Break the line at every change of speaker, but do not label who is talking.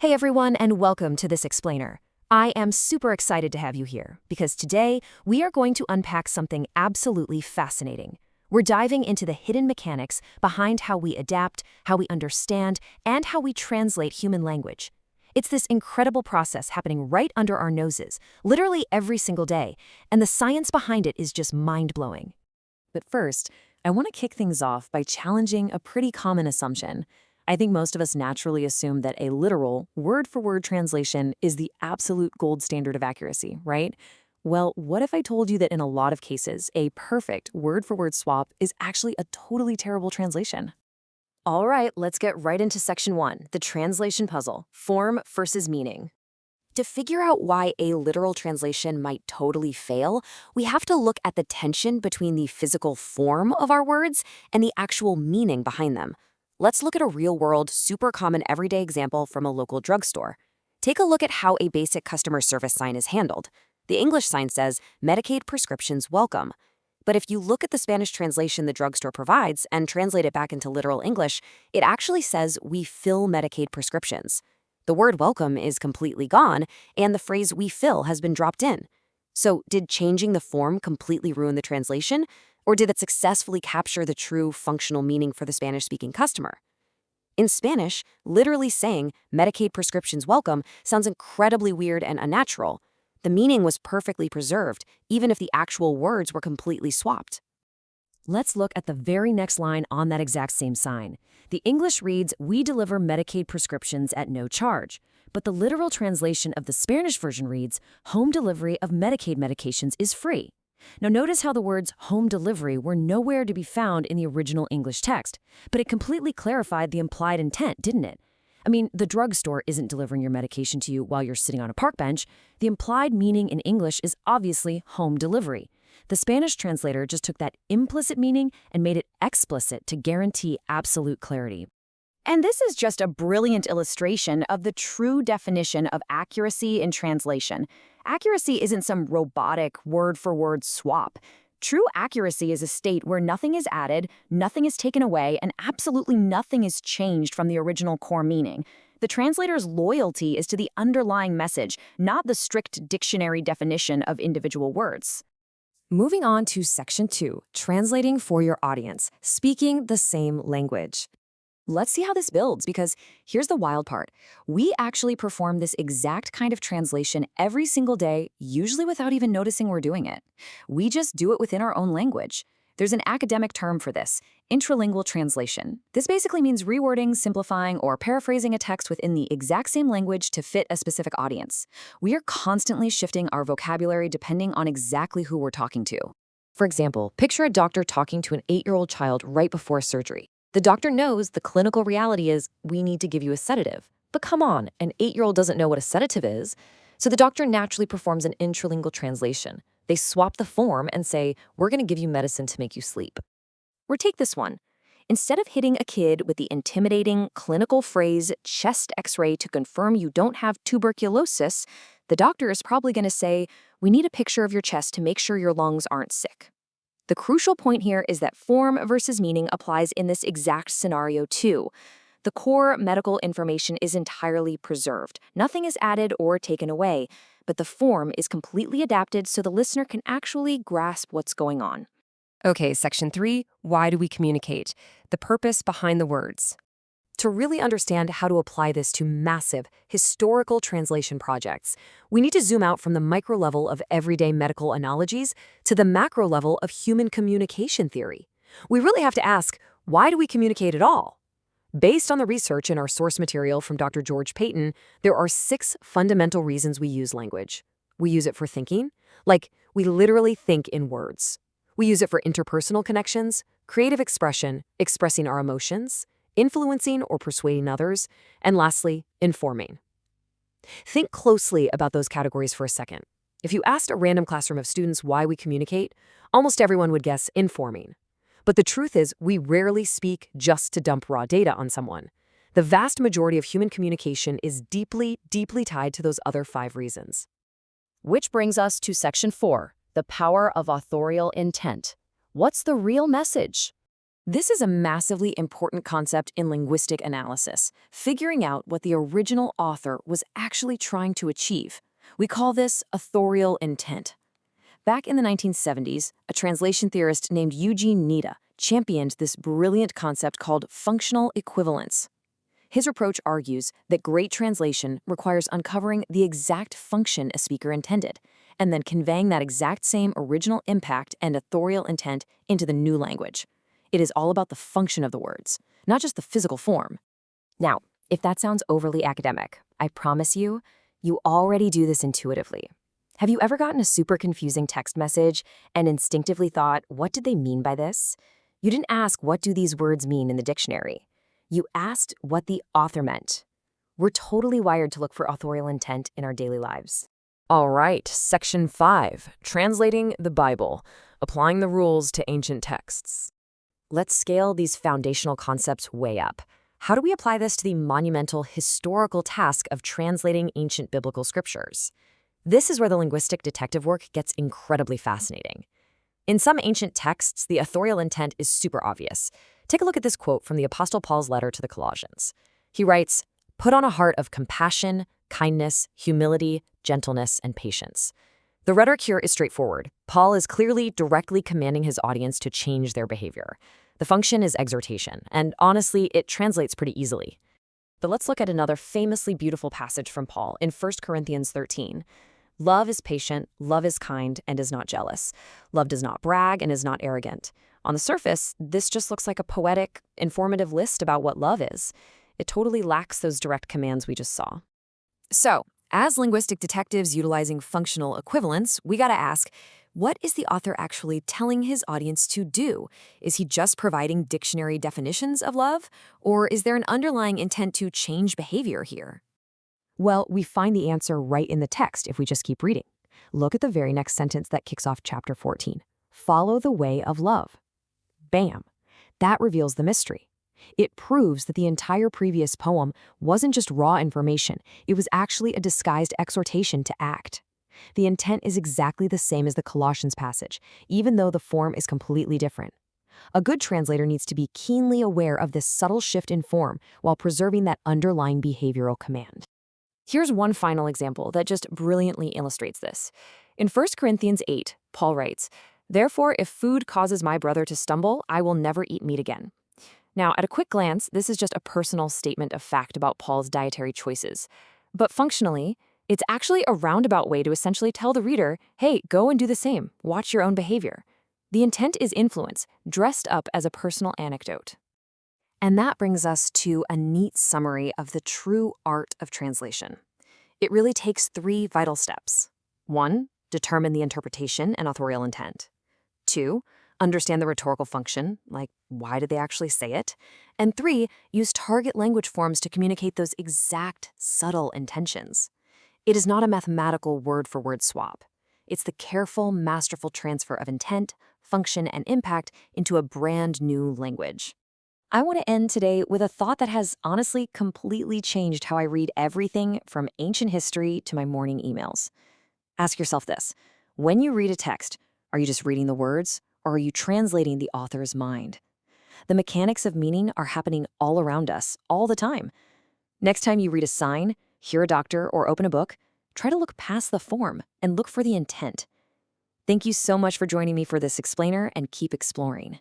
Hey everyone, and welcome to this explainer. I am super excited to have you here because today we are going to unpack something absolutely fascinating. We're diving into the hidden mechanics behind how we adapt, how we understand, and how we translate human language. It's this incredible process happening right under our noses, literally every single day, and the science behind it is just mind-blowing. But first, I want to kick things off by challenging a pretty common assumption. I think most of us naturally assume that a literal, word-for-word translation is the absolute gold standard of accuracy, right? Well, what if I told you that in a lot of cases, a perfect word-for-word swap is actually a totally terrible translation? All right, let's get right into section 1, the translation puzzle, form versus meaning. To figure out why a literal translation might totally fail, we have to look at the tension between the physical form of our words and the actual meaning behind them. Let's look at a real-world, super common everyday example from a local drugstore. Take a look at how a basic customer service sign is handled. The English sign says, "Medicaid prescriptions welcome." But if you look at the Spanish translation the drugstore provides and translate it back into literal English, it actually says, "We fill Medicaid prescriptions." The word welcome is completely gone, and the phrase "we fill" has been dropped in. So did changing the form completely ruin the translation? Or did it successfully capture the true functional meaning for the Spanish-speaking customer? In Spanish, literally saying "Medicaid prescriptions welcome" sounds incredibly weird and unnatural. The meaning was perfectly preserved, even if the actual words were completely swapped. Let's look at the very next line on that exact same sign. The English reads, "We deliver Medicaid prescriptions at no charge." But the literal translation of the Spanish version reads, "Home delivery of Medicaid medications is free." Now notice how the words home delivery were nowhere to be found in the original English text, but it completely clarified the implied intent, didn't it? I mean, the drugstore isn't delivering your medication to you while you're sitting on a park bench. The implied meaning in English is obviously home delivery. The Spanish translator just took that implicit meaning and made it explicit to guarantee absolute clarity.
And this is just a brilliant illustration of the true definition of accuracy in translation. Accuracy isn't some robotic word-for-word swap. True accuracy is a state where nothing is added, nothing is taken away, and absolutely nothing is changed from the original core meaning. The translator's loyalty is to the underlying message, not the strict dictionary definition of individual words.
Moving on to section 2, translating for your audience, speaking the same language. Let's see how this builds, because here's the wild part. We actually perform this exact kind of translation every single day, usually without even noticing we're doing it. We just do it within our own language. There's an academic term for this, intralingual translation. This basically means rewording, simplifying, or paraphrasing a text within the exact same language to fit a specific audience. We are constantly shifting our vocabulary depending on exactly who we're talking to. For example, picture a doctor talking to an 8-year-old child right before surgery. The doctor knows the clinical reality is we need to give you a sedative. But come on, an 8-year-old doesn't know what a sedative is. So the doctor naturally performs an intralingual translation. They swap the form and say, "We're going to give you medicine to make you sleep." Or take this one. Instead of hitting a kid with the intimidating clinical phrase chest x-ray to confirm you don't have tuberculosis, the doctor is probably going to say, "We need a picture of your chest to make sure your lungs aren't sick." The crucial point here is that form versus meaning applies in this exact scenario too. The core medical information is entirely preserved. Nothing is added or taken away, but the form is completely adapted so the listener can actually grasp what's going on. Okay, section 3, why do we communicate? The purpose behind the words. To really understand how to apply this to massive, historical translation projects, we need to zoom out from the micro level of everyday medical analogies to the macro level of human communication theory. We really have to ask, why do we communicate at all? Based on the research in our source material from Dr. George Payton, there are 6 fundamental reasons we use language. We use it for thinking, like we literally think in words. We use it for interpersonal connections, creative expression, expressing our emotions, influencing or persuading others, and lastly, informing. Think closely about those categories for a second. If you asked a random classroom of students why we communicate, almost everyone would guess informing. But the truth is, we rarely speak just to dump raw data on someone. The vast majority of human communication is deeply, deeply tied to those other 5 reasons.
Which brings us to section 4, the power of authorial intent. What's the real message?
This is a massively important concept in linguistic analysis, figuring out what the original author was actually trying to achieve. We call this authorial intent. Back in the 1970s, a translation theorist named Eugene Nida championed this brilliant concept called functional equivalence. His approach argues that great translation requires uncovering the exact function a speaker intended, and then conveying that exact same original impact and authorial intent into the new language. It is all about the function of the words, not just the physical form.
Now, if that sounds overly academic, I promise you, you already do this intuitively. Have you ever gotten a super confusing text message and instinctively thought, what did they mean by this? You didn't ask, what do these words mean in the dictionary? You asked what the author meant. We're totally wired to look for authorial intent in our daily lives.
All right, Section 5, Translating the Bible, Applying the Rules to Ancient Texts.
Let's scale these foundational concepts way up. How do we apply this to the monumental historical task of translating ancient biblical scriptures? This is where the linguistic detective work gets incredibly fascinating. In some ancient texts, the authorial intent is super obvious. Take a look at this quote from the Apostle Paul's letter to the Colossians. He writes, "Put on a heart of compassion, kindness, humility, gentleness, and patience." The rhetoric here is straightforward. Paul is clearly directly commanding his audience to change their behavior. The function is exhortation, and honestly, it translates pretty easily. But let's look at another famously beautiful passage from Paul in 1 Corinthians 13. Love is patient, love is kind, and is not jealous. Love does not brag and is not arrogant. On the surface, this just looks like a poetic, informative list about what love is. It totally lacks those direct commands we just saw. So, as linguistic detectives utilizing functional equivalence, we gotta ask, what is the author actually telling his audience to do? Is he just providing dictionary definitions of love? Or is there an underlying intent to change behavior here? Well, we find the answer right in the text if we just keep reading. Look at the very next sentence that kicks off chapter 14. Follow the way of love. Bam! That reveals the mystery. It proves that the entire previous poem wasn't just raw information, it was actually a disguised exhortation to act. The intent is exactly the same as the Colossians passage, even though the form is completely different. A good translator needs to be keenly aware of this subtle shift in form while preserving that underlying behavioral command. Here's one final example that just brilliantly illustrates this. In 1 Corinthians 8, Paul writes, "Therefore, if food causes my brother to stumble, I will never eat meat again." Now, at a quick glance, this is just a personal statement of fact about Paul's dietary choices. But functionally, it's actually a roundabout way to essentially tell the reader, hey, go and do the same. Watch your own behavior. The intent is influence, dressed up as a personal anecdote. And that brings us to a neat summary of the true art of translation. It really takes 3 vital steps. 1, determine the interpretation and authorial intent. 2, understand the rhetorical function, like why did they actually say it? And 3, use target language forms to communicate those exact, subtle intentions. It is not a mathematical word-for-word swap. It's the careful, masterful transfer of intent, function, and impact into a brand new language. I want to end today with a thought that has honestly completely changed how I read everything from ancient history to my morning emails. Ask yourself this: when you read a text, are you just reading the words, or are you translating the author's mind? The mechanics of meaning are happening all around us, all the time. Next time you read a sign, hear a doctor, or open a book, try to look past the form and look for the intent. Thank you so much for joining me for this explainer, and keep exploring.